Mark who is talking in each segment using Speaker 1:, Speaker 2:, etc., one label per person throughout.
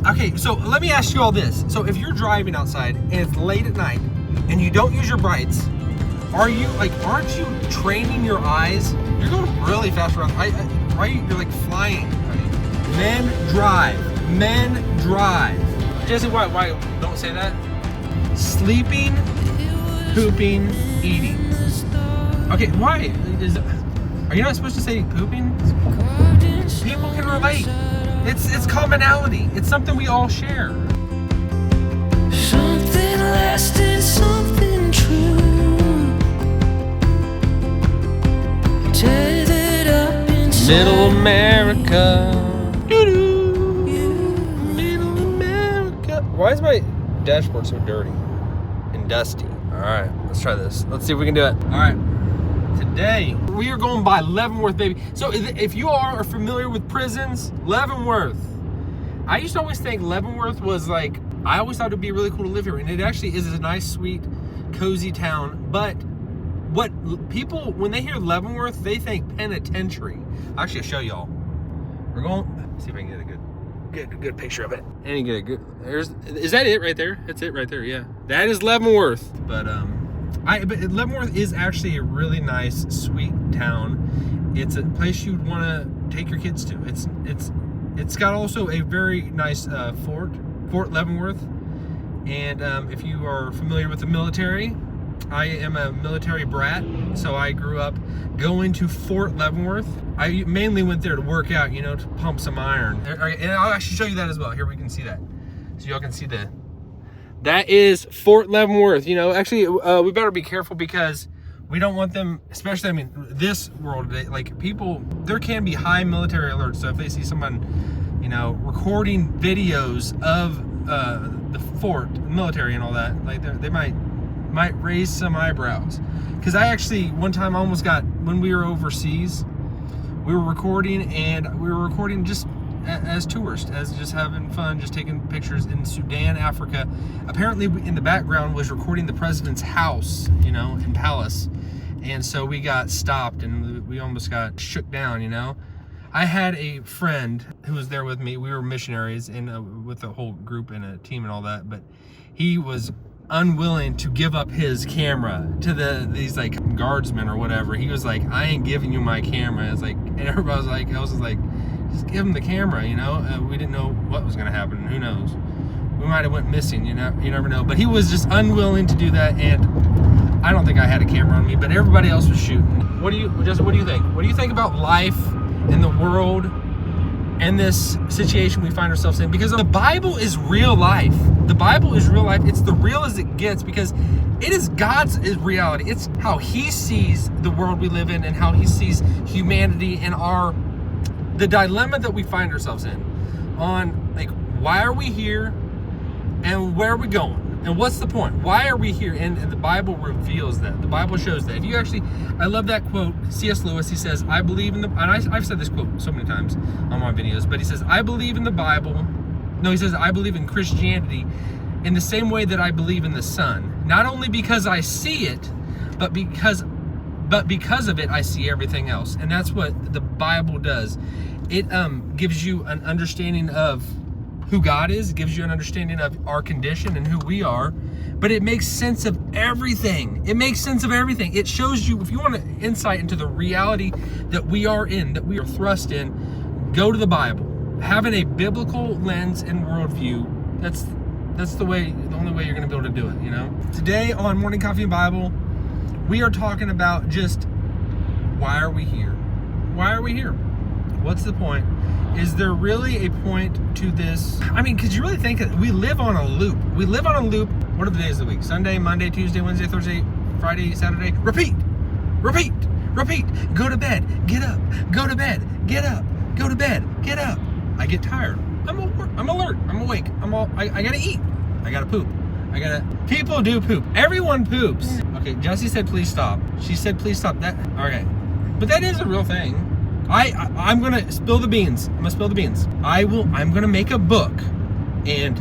Speaker 1: Okay, so let me ask you all this. So if you're driving outside and it's late at night and you don't use your brights, aren't you training your eyes? You're going really fast around. You're like flying. Men drive. Jesse, why don't say that? Sleeping, pooping, eating. Okay, why? Are you not supposed to say pooping? People can relate. It's commonality. It's something we all share.
Speaker 2: Something lasting, something true. Tethered up inside
Speaker 1: Middle America. Middle America. Why is my dashboard so dirty and dusty? All right, let's try this. Let's see if we can do it. All right. Today, we are going by Leavenworth, baby. So if you are familiar with prisons, Leavenworth. I used to always think Leavenworth was like, I always thought it'd be really cool to live here. And it actually is a nice, sweet, cozy town. But what people, when they hear Leavenworth, they think penitentiary. Actually, I'll show y'all. We're going, let's see if I can get a good picture of it. And you get a good, is that it right there? That's it right there, yeah. That is Leavenworth. But Leavenworth is actually a really nice, sweet town. It's a place you'd want to take your kids to. It's got also a very nice Fort Leavenworth. And if you are familiar with the military, I am a military brat, so I grew up going to Fort Leavenworth. I mainly went there to work out, to pump some iron. And I'll actually show you that as well. Here we can see that, so y'all can see that is Fort Leavenworth. Actually, we better be careful because we don't want them, especially, this world, like people, there can be high military alerts. So if they see someone, recording videos of the fort, military and all that, like they might raise some eyebrows. Because I actually, one time almost got, when we were overseas, we were recording just as tourists, as just having fun, just taking pictures in Sudan, Africa. Apparently in the background was recording the president's house, in palace. And so we got stopped and we almost got shook down, I had a friend who was there with me. We were missionaries and with a whole group and a team and all that, but he was unwilling to give up his camera to these like guardsmen or whatever. He was like, I ain't giving you my camera. It's like, and everybody was like, I was just like, just give him the camera, we didn't know what was gonna happen. Who knows? We might have went missing, you never know. But he was just unwilling to do that, and I don't think I had a camera on me, but everybody else was shooting. What do you think? What do you think about life and the world and this situation we find ourselves in? Because the Bible is real life. The Bible is real life. It's the real as it gets, because it is God's reality. It's how he sees the world we live in and how he sees humanity and the dilemma that we find ourselves in on, like, why are we here and where are we going and what's the point? Why are we here? And the Bible reveals that. The Bible shows that. If you actually, I love that quote. C.S. Lewis, he says, I believe in and I've said this quote so many times on my videos, but he says, I believe in the Bible. No, he says, I believe in Christianity in the same way that I believe in the sun. Not only because I see it, but because of it, I see everything else. And that's what the Bible does. It gives you an understanding of who God is. It gives you an understanding of our condition and who we are. But it makes sense of everything. It makes sense of everything. It shows you, if you want an insight into the reality that we are in, that we are thrust in, go to the Bible. Having a biblical lens and worldview, that's the only way you're going to be able to do it, Today on Morning Coffee and Bible, we are talking about just, why are we here? Why are we here? What's the point? Is there really a point to this? Could you really think that we live on a loop? We live on a loop. What are the days of the week? Sunday, Monday, Tuesday, Wednesday, Thursday, Friday, Saturday. Repeat. Go to bed, get up. Go to bed, get up. Go to bed, get up. I get tired. I'm alert. I'm awake. I gotta eat. I gotta poop. People do poop. Everyone poops. Okay, Jessie said please stop. She said please stop. Okay. But that is a real thing. I'm gonna spill the beans. I'm gonna make a book, and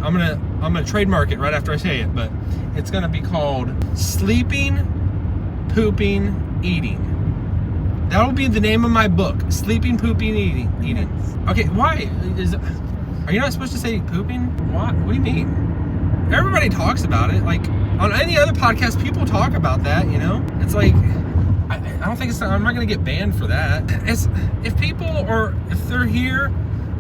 Speaker 1: I'm gonna trademark it right after I say it, but it's gonna be called Sleeping, Pooping, Eating. That'll be the name of my book. Sleeping, Pooping, Eating. Okay, why? Are you not supposed to say pooping? What? What do you mean? Everybody talks about it. Like, on any other podcast, people talk about that, you know? It's like, I don't think I'm not going to get banned for that. If people are, if they're here,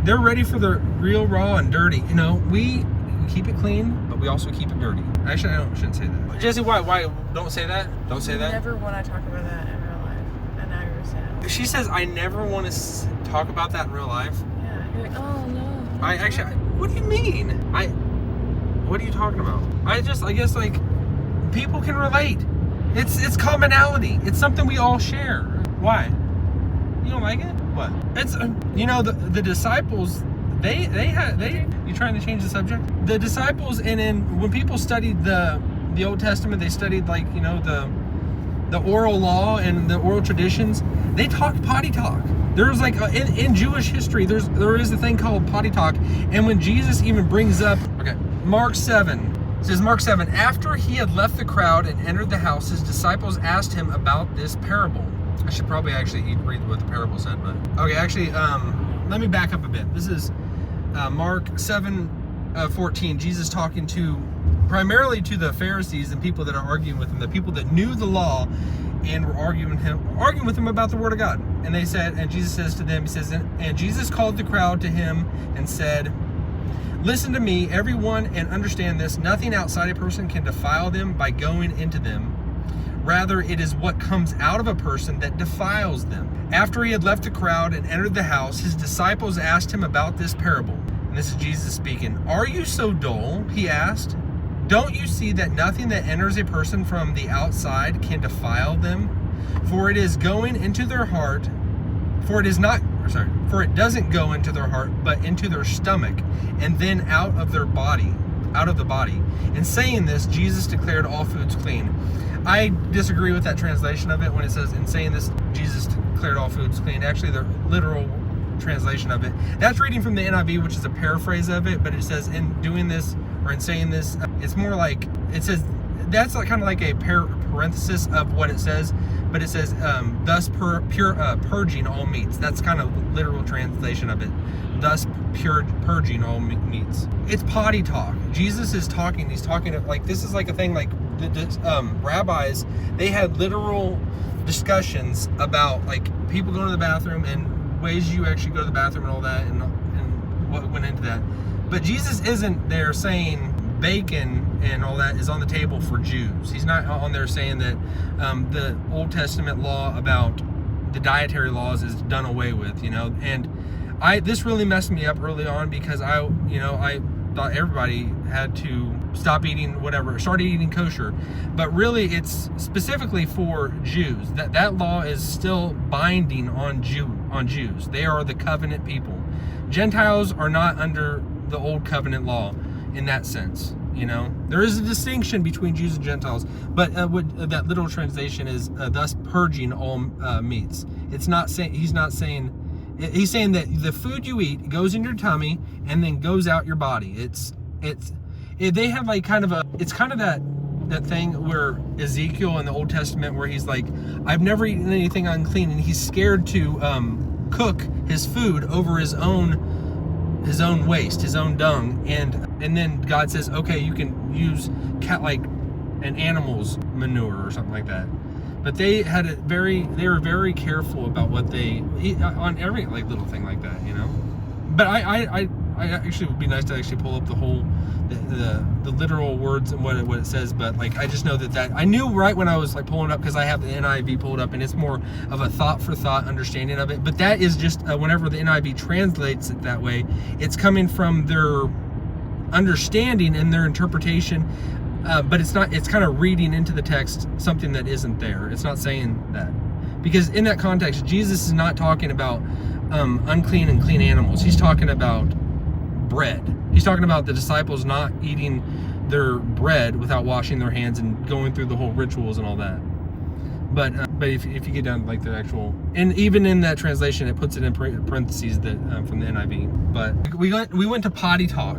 Speaker 1: they're ready for the real, raw, and dirty. You know, we keep it clean, but we also keep it dirty. Actually, I shouldn't say that. Jesse, why? Don't say that. Don't say that.
Speaker 3: Never want to talk about that in real life, and now you're saying it.
Speaker 1: She says, I never want to talk about that in real life.
Speaker 3: Yeah, you're like, oh no.
Speaker 1: What do you mean? What are you talking about? I guess like, people can relate. It's commonality. It's something we all share. Why? You don't like it? What? It's you know, the disciples, they you trying to change the subject? The disciples, and when people studied the Old Testament, they studied, like, you know, the oral law and the oral traditions. They talked potty talk. There's like in Jewish history, there is a thing called potty talk, and when Jesus even brings up, okay, Mark 7. It says, Mark 7, after he had left the crowd and entered the house, his disciples asked him about this parable. I should probably actually read what the parable said, but okay, actually, let me back up a bit. This is Mark 7:14. Jesus talking primarily to the Pharisees and people that are arguing with him, the people that knew the law and were arguing with him about the word of God. And they said, and Jesus says to them, he says, and Jesus called the crowd to him and said, listen to me, everyone, and understand this. Nothing outside a person can defile them by going into them. Rather, it is what comes out of a person that defiles them. After he had left the crowd and entered the house, his disciples asked him about this parable. And this is Jesus speaking. Are you so dull? He asked. Don't you see that nothing that enters a person from the outside can defile them? For it is going into their heart, for it doesn't go into their heart, but into their stomach, and then out of the body. In saying this, Jesus declared all foods clean. I disagree with that translation of it when it says, in saying this, Jesus declared all foods clean. Actually, the literal translation of it, that's reading from the NIV, which is a paraphrase of it, but it says, in doing this, or in saying this, it's more like, it says, that's like kind of like a parenthesis of what it says, but it says, thus purging all meats. That's kind of literal translation of it. Thus purging all meats. It's potty talk. Jesus is talking. He's talking like, this is like a thing like the rabbis, they had literal discussions about like people going to the bathroom and ways you actually go to the bathroom and all that, and what went into that. But Jesus isn't there saying bacon and all that is on the table for Jews. He's not on there saying that the Old Testament law about the dietary laws is done away with, you know. And this really messed me up early on, because I thought everybody had to stop eating whatever, started eating kosher. But really, it's specifically for Jews. That law is still binding on Jews. They are the covenant people. Gentiles are not under the old covenant law in that sense. You know, there is a distinction between Jews and Gentiles, but what that literal translation is, thus purging all meats. It's not saying, he's saying that the food you eat goes in your tummy and then goes out your body. They have like kind of that thing where Ezekiel in the Old Testament, where he's like, I've never eaten anything unclean, and he's scared to cook his food over his own waste, his own dung, and then God says, okay, you can use an animal's manure or something like that. But they were very careful about what they eat on every like little thing like that, you know. But I actually would be nice to actually pull up the whole the literal words and what it says. But like, I just know that I knew right when I was like pulling it up, because I have the NIV pulled up and it's more of a thought for thought understanding of it. But that is just whenever the NIV translates it that way, it's coming from their understanding and their interpretation. But it's not, it's kind of reading into the text something that isn't there. It's not saying that, because in that context, Jesus is not talking about unclean and clean animals. He's talking about bread. He's talking about the disciples not eating their bread without washing their hands and going through the whole rituals and all that. But if you get down to like the actual, and even in that translation, it puts it in parentheses that from the NIV. But we went to potty talk.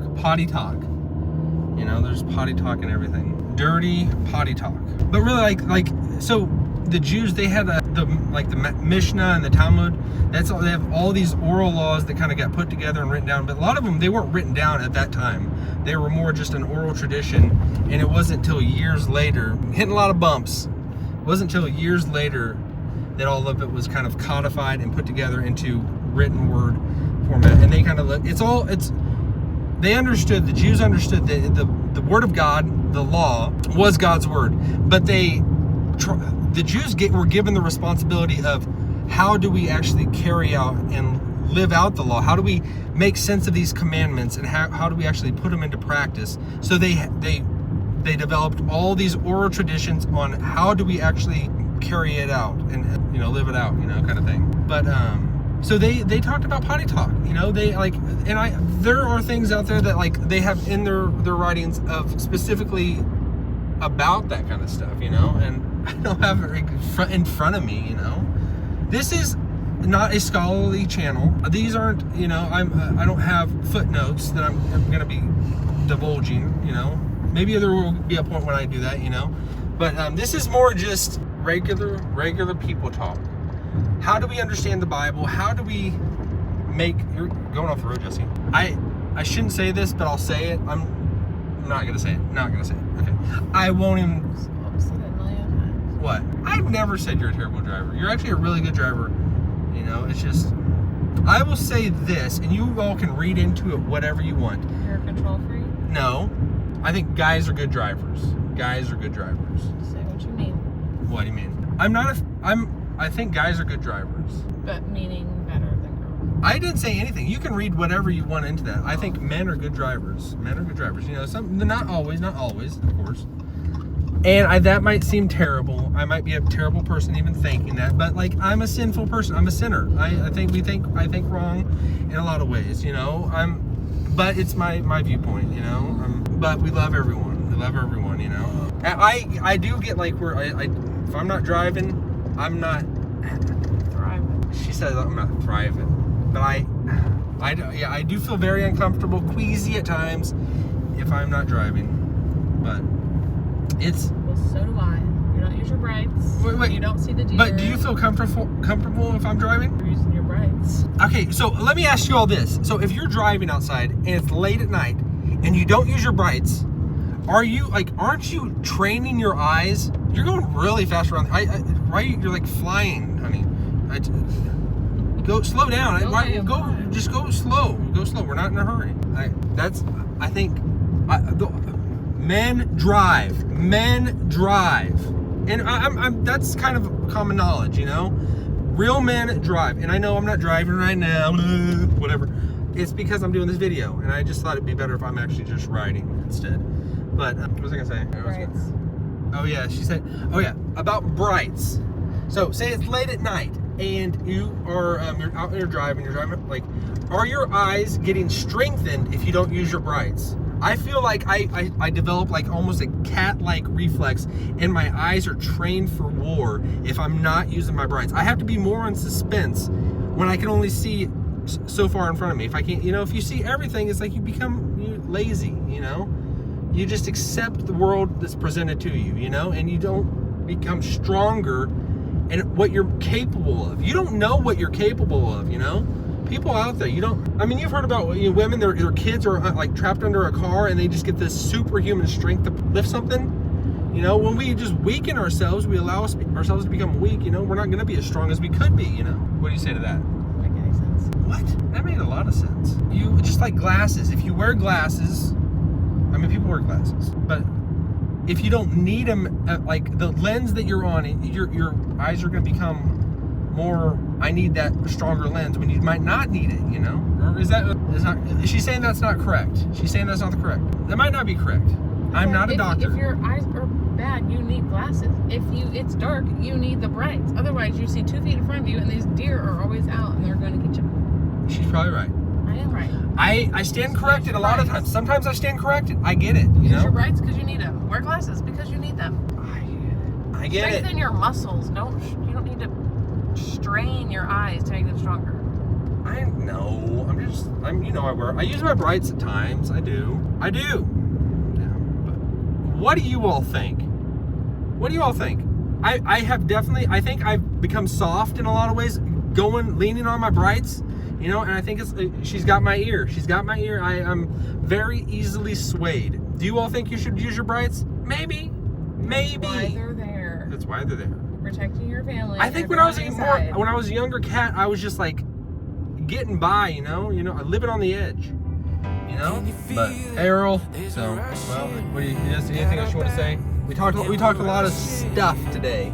Speaker 1: You know, there's potty talk and everything. Dirty potty talk. But really, like so the Jews, they had the Mishnah and the Talmud. That's all. They have all these oral laws that kind of got put together and written down. But a lot of them, they weren't written down at that time. They were more just an oral tradition. And it wasn't until years later, hitting a lot of bumps. It wasn't until years later that all of it was kind of codified and put together into written word format. And they kind of they understood, the Jews understood that the word of God, the law, was God's word. But the Jews were given the responsibility of how do we actually carry out and live out the law? How do we make sense of these commandments, and how do we actually put them into practice? So they developed all these oral traditions on how do we actually carry it out and live it out, kind of thing. But so they talked about potty talk, there are things out there that they have in their writings of specifically about that kind of stuff, and I don't have it in front of me, This is not a scholarly channel. These aren't, I don't have footnotes that I'm going to be divulging, Maybe there will be a point when I do that, But this is more just regular people talk. How do we understand the Bible? How do we you're going off the road, Jesse. I shouldn't say this, but I'll say it. I'm not going to say it. Not going to say it. Okay. I won't even...
Speaker 3: I've said it a million times.
Speaker 1: What? I've never said you're a terrible driver. You're actually a really good driver. It's just... I will say this, and you all can read into it whatever you want.
Speaker 3: You're a control freak?
Speaker 1: No. I think guys are good drivers. Guys are good drivers.
Speaker 3: Say what you mean.
Speaker 1: What do you mean? I think guys are good drivers.
Speaker 3: But meaning better than girls.
Speaker 1: I didn't say anything. You can read whatever you want into that. I think men are good drivers. Men are good drivers. Not always, of course. And that might seem terrible. I might be a terrible person even thinking that. But I'm a sinful person. I'm a sinner. I think wrong in a lot of ways. But it's my viewpoint. But we love everyone. We love everyone. I do get where if I'm not driving, I'm not
Speaker 3: thriving.
Speaker 1: She says I'm not thriving, but I do feel very uncomfortable, queasy at times if I'm not driving. But it's...
Speaker 3: Well, so do I. You don't use your brights.
Speaker 1: Wait.
Speaker 3: You don't see the deer.
Speaker 1: But do you feel comfortable if I'm driving?
Speaker 3: You're using your brights.
Speaker 1: Okay, so let me ask you all this. So if you're driving outside and it's late at night and you don't use your brights, aren't you training your eyes? You're going really fast around. You're flying, honey. Go slow down. Just go slow. Go slow. We're not in a hurry. Men drive. And that's kind of common knowledge, Real men drive. And I know I'm not driving right now, whatever. It's because I'm doing this video, and I just thought it'd be better if I'm actually just riding instead. But what was I gonna say?
Speaker 3: Brights.
Speaker 1: Oh yeah, she said. Oh yeah, about brights. So say it's late at night, and you are you're out there driving. You're driving are your eyes getting strengthened if you don't use your brights? I feel like I develop almost a cat-like reflex, and my eyes are trained for war if I'm not using my brights. I have to be more in suspense when I can only see so far in front of me. If I can't, if you see everything, it's you become lazy, You just accept the world that's presented to you, and you don't become stronger in what you're capable of. You don't know what you're capable of, People out there, you've heard about women, their kids are trapped under a car and they just get this superhuman strength to lift something. When we just weaken ourselves, we allow ourselves to become weak, we're not going to be as strong as we could be, What do you say to that?
Speaker 3: Doesn't make any sense.
Speaker 1: What? That made a lot of sense. You just like glasses. If you wear glasses, people wear glasses, but if you don't need them, the lens that you're on, your eyes are going to become more, I need that stronger lens when you might not need it, Or is she saying that's not correct? She's saying that's not the correct. That might not be correct. I'm not a doctor.
Speaker 3: If your eyes are bad, you need glasses. If it's dark, you need the brights. Otherwise, you see 2 feet in front of you, and these deer are always out, and they're going to get you.
Speaker 1: She's probably right.
Speaker 3: I am right.
Speaker 1: I stand corrected a lot of times. Sometimes I stand corrected. I get it.
Speaker 3: Use your brights because you need them. Wear glasses because you need them.
Speaker 1: I get it.
Speaker 3: Strengthen your muscles. You don't need to strain your eyes to make them stronger.
Speaker 1: I know. I use my brights at times. I do. Yeah. But what do you all think? I have definitely, I think I've become soft in a lot of ways, leaning on my brights, you know, and I think she's got my ear. She's got my ear. I am very easily swayed. Do you all think you should use your brights? Maybe.
Speaker 3: That's why they're there.
Speaker 1: That's why they're there.
Speaker 3: Protecting your family.
Speaker 1: I think when I was a younger cat, I was just like getting by, you know, living on the edge, you know. But hey, Earl. So, well, anything else you want to say? We talked a lot of stuff today.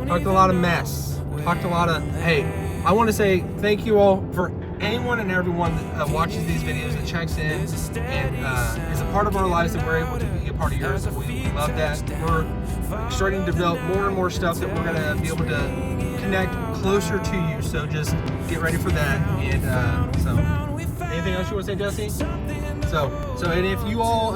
Speaker 1: Talked a lot of mess. Talked a lot of. Hey, I want to say thank you all for anyone and everyone that watches these videos, that checks in and is a part of our lives, that we're able to be a part of yours. We love that. We're starting to develop more and more stuff that we're gonna be able to connect closer to you. So just get ready for that. And so, anything else you want to say, Jesse? So, and if you all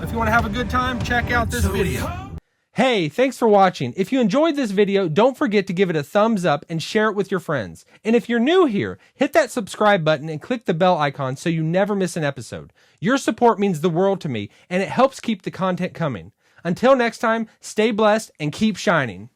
Speaker 1: if you want to have a good time, check out this video. Hey, thanks for watching. If you enjoyed this video, don't forget to give it a thumbs up and share it with your friends. And if you're new here, hit that subscribe button and click the bell icon so you never miss an episode. Your support means the world to me, and it helps keep the content coming. Until next time, stay blessed and keep shining.